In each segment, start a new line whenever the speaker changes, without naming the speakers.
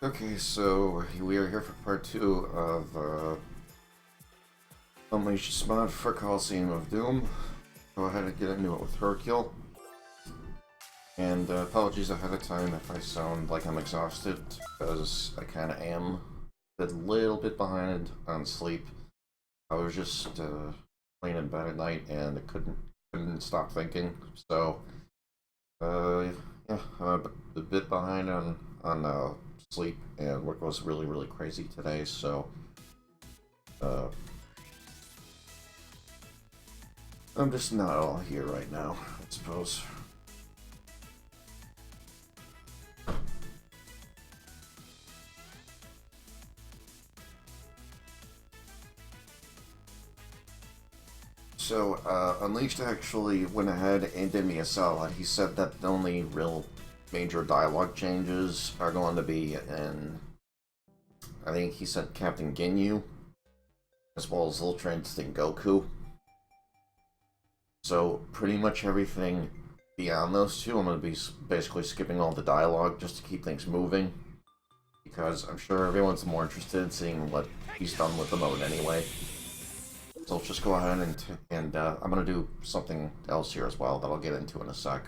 Okay, so we are here for part 2 of Unleashed mod for Colosseum of Doom. Go ahead and get into it with Hercule. And apologies ahead of time if I sound like I'm exhausted, because I kind of am. A little bit behind on sleep. I was just laying in bed at night and I couldn't stop thinking. So, yeah, I'm a bit behind on sleep, and work was really crazy today, so I'm just not all here right now, I suppose. So, Unleashed actually went ahead and did me a solid. He said that the only real major dialogue changes are going to be in, I think he said Captain Ginyu, as well as Ultra Instinct Goku. So, pretty much everything beyond those two, I'm going to be basically skipping all the dialogue just to keep things moving. Because I'm sure everyone's more interested in seeing what he's done with the mode anyway. So let's just go ahead and I'm going to do something else here as well that I'll get into in a sec.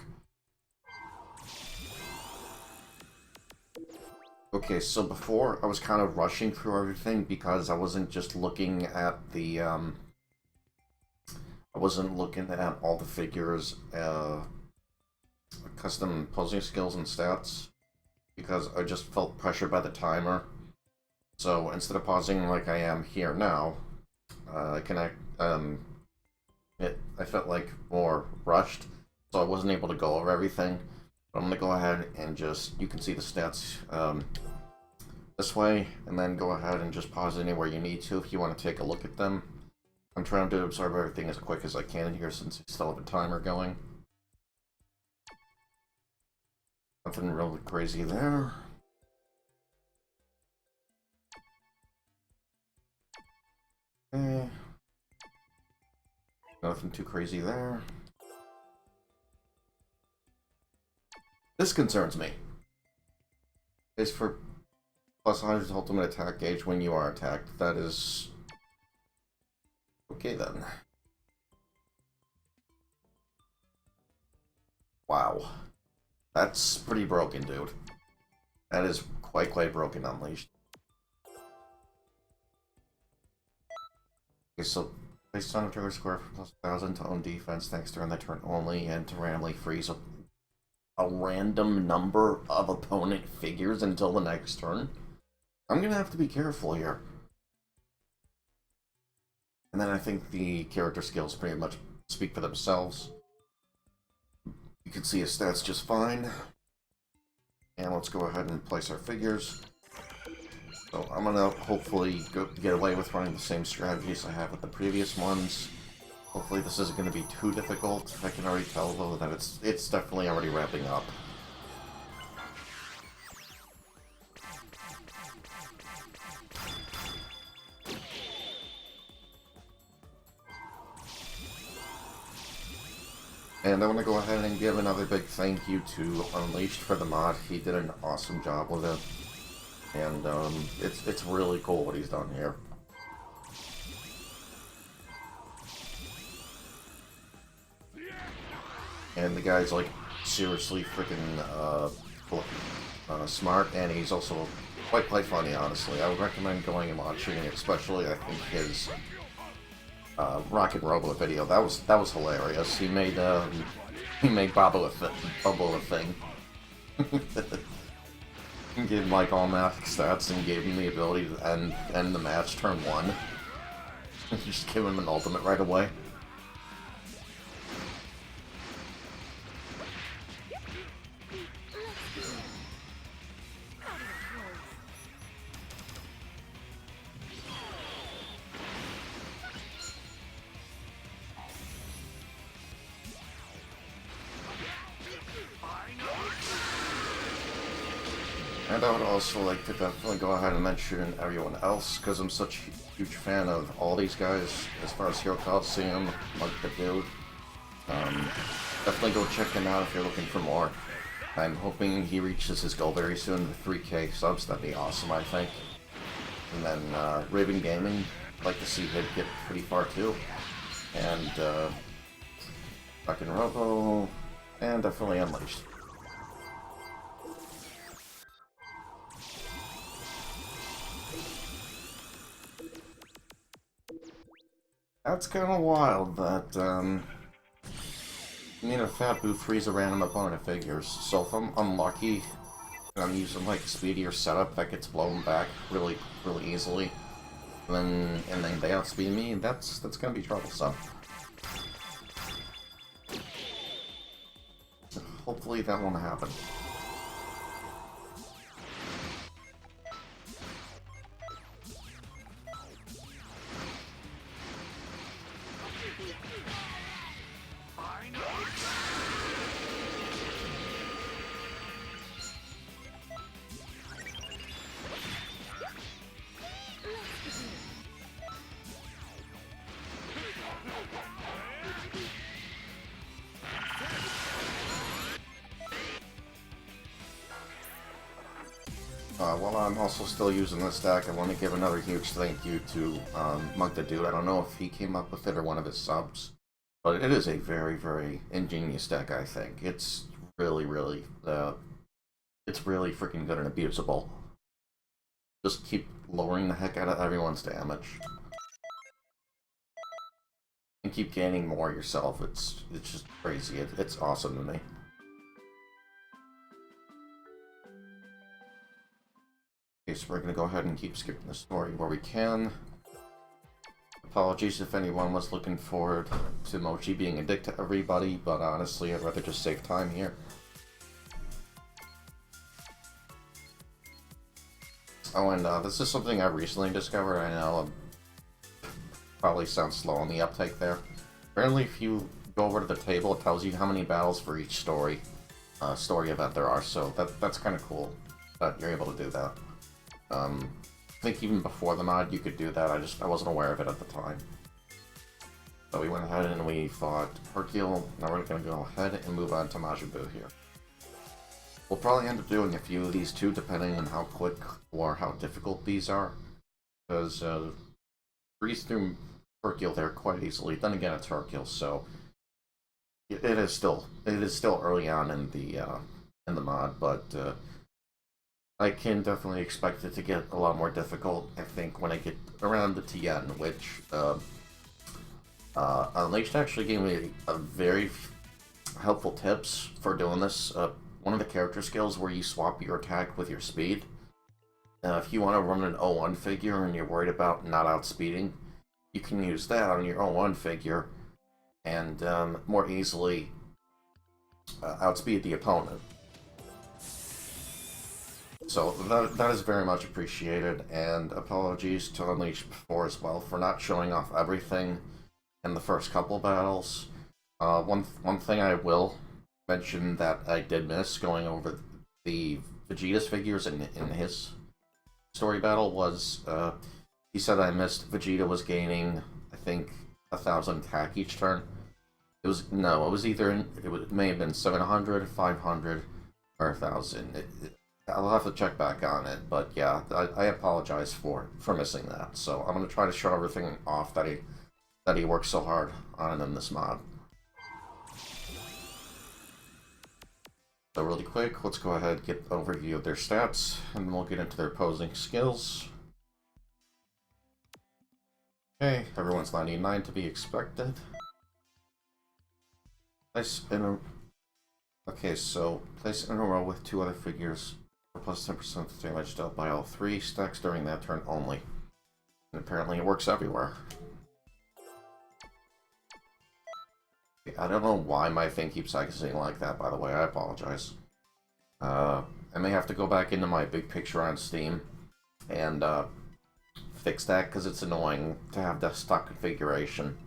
Okay, so before I was kind of rushing through everything because I wasn't just looking at the, I wasn't looking at all the figures, custom posing skills and stats, because I just felt pressured by the timer. So instead of pausing like I am here now, I felt like more rushed, so I wasn't able to go over everything. But I'm going to go ahead and just, you can see the stats this way, and then go ahead and just pause anywhere you need to if you want to take a look at them. I'm trying to absorb everything as quick as I can in here since we still have a timer going. Nothing really crazy there. Okay. Nothing too crazy there. This concerns me. It's for plus 100 ultimate attack gauge when you are attacked. That is... okay then. Wow. That's pretty broken, dude. That is quite broken, Unleashed. Okay, so place on a trigger square for plus 1,000 to own defense next turn that turn only, and to randomly freeze a random number of opponent figures until the next turn. I'm gonna have to be careful here. And then I think the character skills pretty much speak for themselves. You can see his stats just fine. And let's go ahead and place our figures. So I'm gonna hopefully get away with running the same strategies I have with the previous ones. Hopefully this isn't going to be too difficult. I can already tell though that it's definitely already wrapping up. And I want to go ahead and give another big thank you to Unleashed for the mod. He did an awesome job with it. And it's really cool what he's done here. And the guy's like seriously freaking smart, and he's also quite funny, honestly. I would recommend going and watching it, especially I think his Rocket Robot video. That was hilarious. He made Bobo a thing. Gave him like all math stats and gave him the ability to end the match turn 1. Just give him an ultimate right away. And I would also like to definitely go ahead and mention everyone else, because I'm such a huge fan of all these guys. As far as Hero Colosseum, like the dude, definitely go check him out if you're looking for more. I'm hoping he reaches his goal very soon with 3K subs. That'd be awesome, I think. And then Raven Gaming, I'd like to see him get pretty far too. And fucking Robo, and definitely Unleashed. That's kind of wild that, me and Fatboo freeze a random opponent figures. So if I'm unlucky and I'm using like a speedier setup that gets blown back really easily, and then they outspeed me, that's gonna be troublesome. Hopefully that won't happen. While I'm also still using this deck, I want to give another huge thank you to Mug the Dude. I don't know if he came up with it or one of his subs, but it is a very ingenious deck, I think. It's really freaking good and abusable. Just keep lowering the heck out of everyone's damage. And keep gaining more yourself. It's just crazy. It's awesome to me. Okay, so we're going to go ahead and keep skipping the story where we can. Apologies if anyone was looking forward to Mochi being a dick to everybody, but honestly, I'd rather just save time here. Oh, and this is something I recently discovered. I know probably sounds slow on the uptake there. Apparently, if you go over to the table, it tells you how many battles for each story event there are, so that's kind of cool that you're able to do that. I think even before the mod you could do that, I wasn't aware of it at the time. So we went ahead and we fought Hercule. Now we're going to go ahead and move on to Majin Buu here. We'll probably end up doing a few of these too, depending on how quick or how difficult these are. Because breeze through Hercule there quite easily. Then again, it's Hercule, so it is still early on in the mod, but I can definitely expect it to get a lot more difficult, I think, when I get around the Tien, which Unleashed actually gave me a very helpful tips for doing this. One of the character skills where you swap your attack with your speed. If you want to run an 01 figure and you're worried about not outspeeding, you can use that on your 01 figure and more easily outspeed the opponent. So that is very much appreciated, and apologies to Unleashed before as well for not showing off everything in the first couple battles. One thing I will mention that I did miss going over the Vegeta's figures in his story battle was he said I missed Vegeta was gaining, I think, 1,000 attack each turn. It may have been 700, 500, or 1,000. I'll have to check back on it, but yeah, I apologize for missing that. So I'm gonna try to show everything off that he worked so hard on in this mod. So really quick, let's go ahead and get an overview of their stats, and then we'll get into their posing skills. Okay, everyone's 99 to be expected. Okay, so place in a row with two other figures for plus 10% damage dealt by all three stacks during that turn only. And apparently it works everywhere. I don't know why my thing keeps exiting like that, by the way. I apologize. I may have to go back into my big picture on Steam and fix that, because it's annoying to have the stock configuration,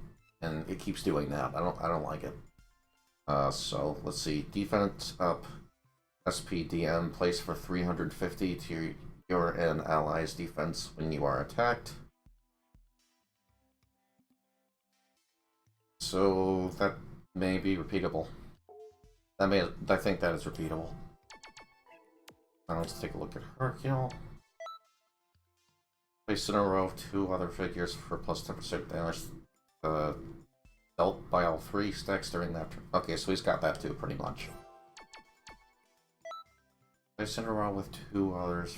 and it keeps doing that. I don't like it. So let's see. Defense up. SPDM place for 350 to your and allies' defense when you are attacked. So that may be repeatable. I think that is repeatable. Now let's take a look at Hercule. Placed in a row of 2 other figures for plus 10% damage. Dealt by all 3 stacks during that turn. Okay, so he's got that too, pretty much. Placed in a row with 2 others.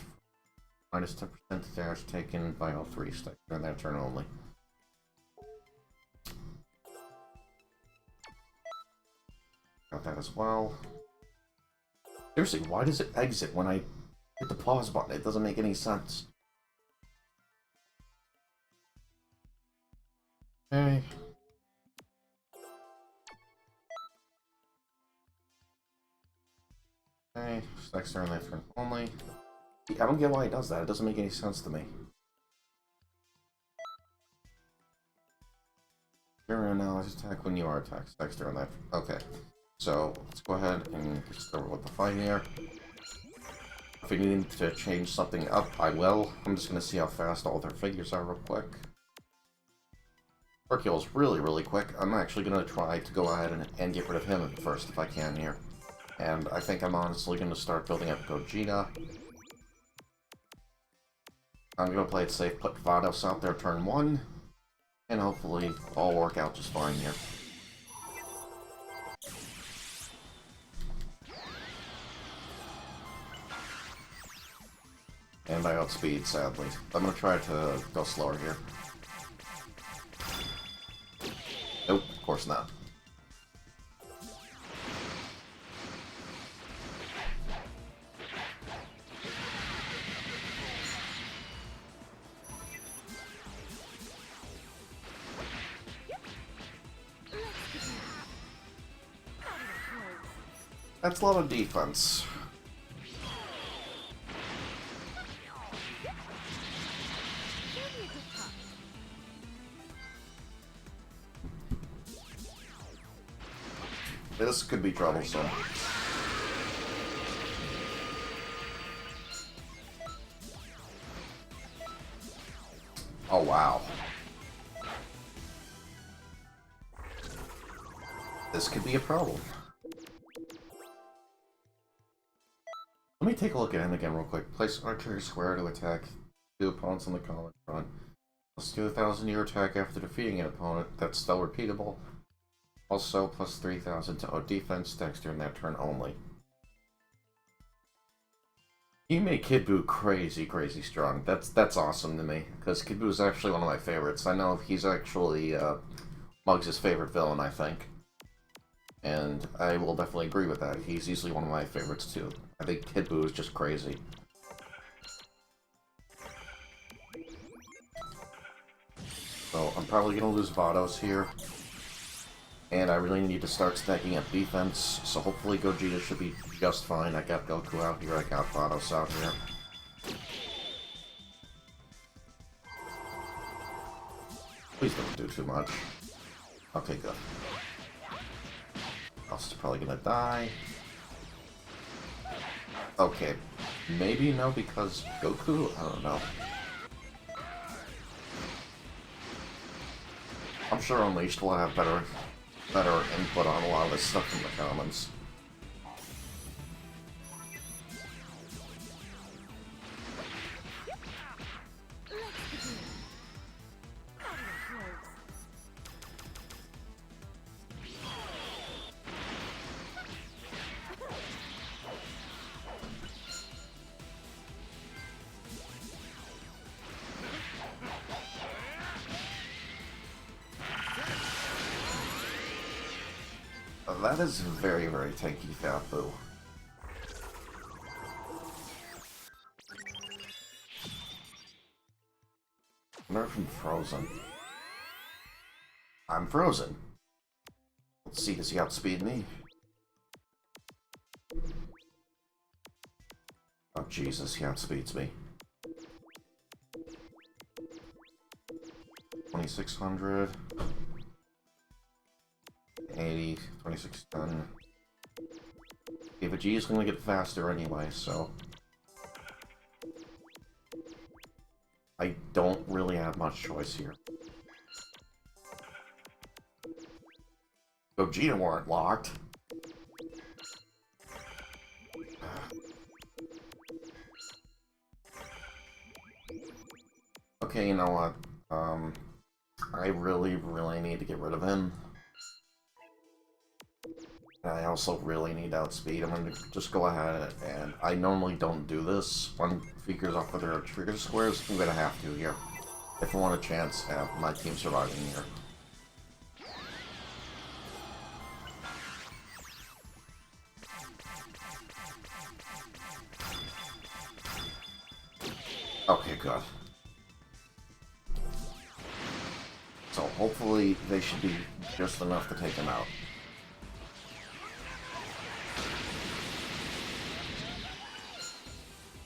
Minus 10% damage taken by all 3 stacks during that turn only. Got that as well. Seriously, why does it exit when I hit the pause button? It doesn't make any sense. Okay. Okay, stacks during that turn only. I don't get why he does that. It doesn't make any sense to me. During analysis attack when you are attacked. Stacks during that. Okay. So, let's go ahead and get started with the fight here. If we need to change something up, I will. I'm just going to see how fast all their figures are real quick. Hercule's really quick. I'm actually going to try to go ahead and get rid of him first if I can here. And I think I'm honestly going to start building up Gogeta. I'm going to play it safe, put Vados out there turn 1, and hopefully all work out just fine here. And I outspeed, sadly. I'm going to try to go slower here. Nope, of course not. That's a lot of defense. This could be troublesome. Oh, wow. This could be a problem. Let me take a look at him again real quick. Place archery square to attack 2 opponents on the common front. Plus 2,000 your attack after defeating an opponent. That's still repeatable. Also, plus 3,000 to O defense stacks during that turn only. You made Kid Buu crazy strong. That's awesome to me, because Kid Buu is actually one of my favorites. I know he's actually Muggs' favorite villain, I think. And I will definitely agree with that. He's easily one of my favorites too. I think Kid Buu is just crazy. So I'm probably going to lose Vados here. And I really need to start stacking up defense, so hopefully Gogeta should be just fine. I got Goku out here, I got Vados out here. Please don't do too much. Okay, good. Else is probably gonna die. Okay, maybe no because Goku? I don't know. I'm sure Unleashed will have better input on a lot of this stuff in the comments. That is very tanky Fat Buu. Nerf and Frozen. I'm frozen. Let's see, does he outspeed me? Oh Jesus, he outspeeds me. 2600. 80, 2610. Okay, Vegeta's is gonna get faster anyway, so I don't really have much choice here. Gogeta weren't locked. Okay, you know what? I really, really need to get rid of him. And I also really need outspeed. I'm gonna just go ahead and I normally don't do this when figures off of their trigger squares. I'm gonna have to here. If I want a chance to have my team surviving here. Okay, good. So hopefully they should be just enough to take him out.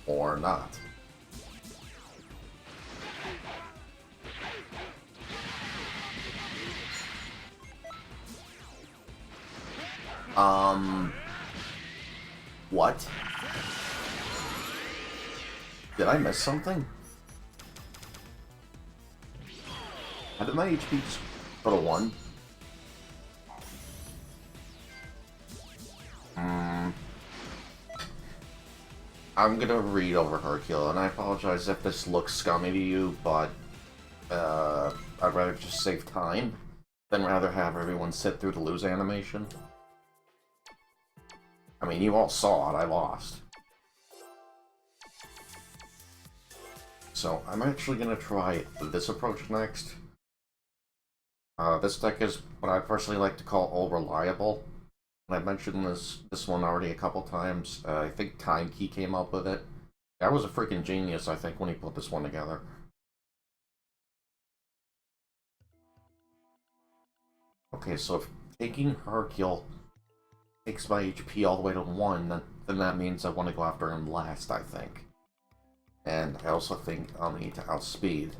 Or not. What? Did I miss something? How did my HP just go to 1? I'm gonna read over Hercule, and I apologize if this looks scummy to you, but I'd rather just save time than rather have everyone sit through the lose animation. I mean, you all saw it, I lost. So, I'm actually gonna try this approach next. This deck is what I personally like to call all-reliable. And I've mentioned this one already a couple times. I think Time Key came up with it. That was a freaking genius, I think, when he put this one together. Okay, so if taking Hercule takes my HP all the way to 1, then that means I want to go after him last, I think. And I also think I'll need to outspeed.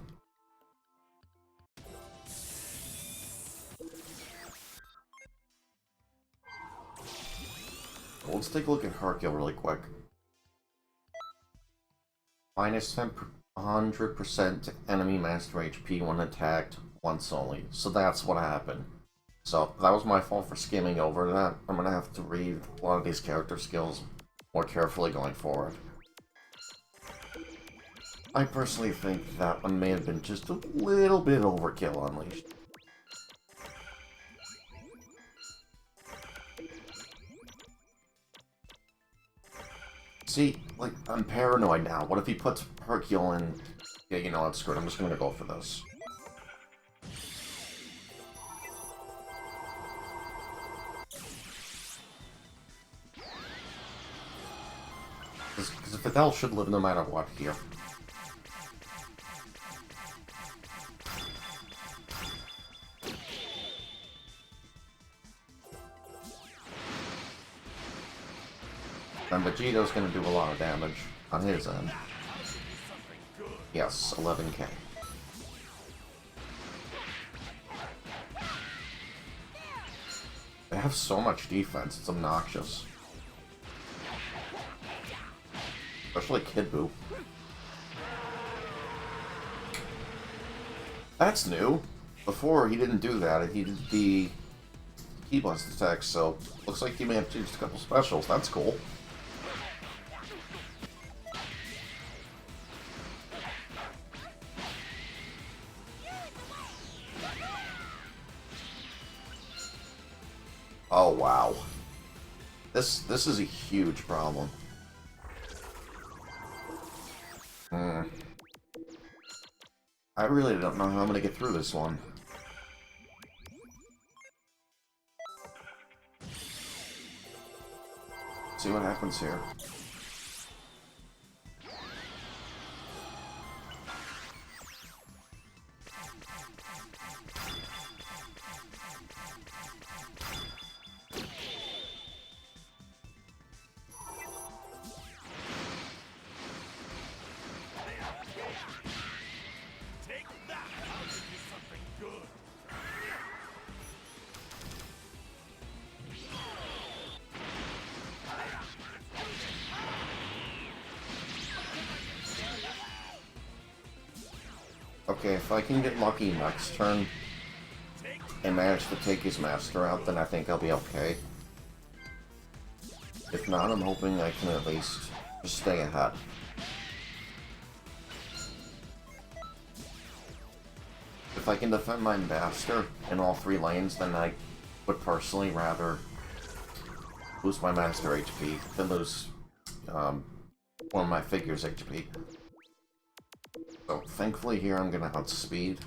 Well, let's take a look at Hercule really quick. Minus 100% enemy master HP when attacked once only. So that's what happened. So that was my fault for skimming over that. I'm gonna have to read a lot of these character skills more carefully going forward. I personally think that one may have been just a little bit overkill unleashed. See, like, I'm paranoid now. What if he puts Hercule in... Yeah, you know what, screw it. I'm just gonna go for this. Because Fidel should live no matter what here. And Vegeto's gonna do a lot of damage on his end. Yes, 11k. They have so much defense, it's obnoxious. Especially Kid Buu. That's new. Before, he didn't do that. He did the Key Blast attacks, so looks like he may have changed a couple specials. That's cool. Oh, wow. This is a huge problem. I really don't know how I'm gonna get through this one. See what happens here. Okay, if I can get lucky next turn and manage to take his master out, then I think I'll be okay. If not, I'm hoping I can at least just stay ahead. if I can defend my master in all 3 lanes, then I would personally rather lose my master HP than lose one of my figures' HP. So thankfully here I'm gonna outspeed.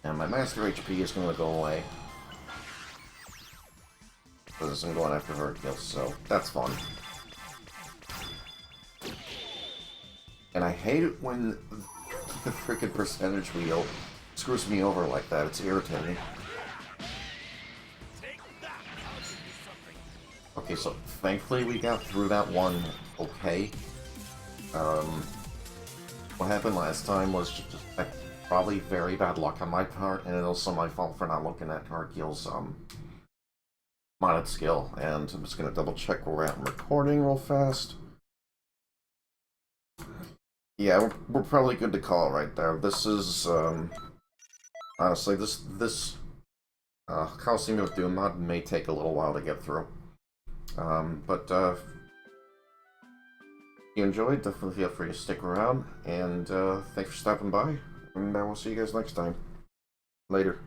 And my master HP is gonna go away. Because I'm going after Hercules, so that's fun. And I hate it when the freaking percentage wheel screws me over like that. It's irritating. Okay, so thankfully we got through that one okay. What happened last time was just probably very bad luck on my part, and also my fault for not looking at Hercules' modded skill. And I'm just gonna double check where we're at in recording real fast. Yeah, we're probably good to call it right there. This is, honestly, this Colosseum of Doom mod may take a little while to get through. But if you enjoyed, definitely feel free to stick around, and thanks for stopping by, and we'll see you guys next time. Later.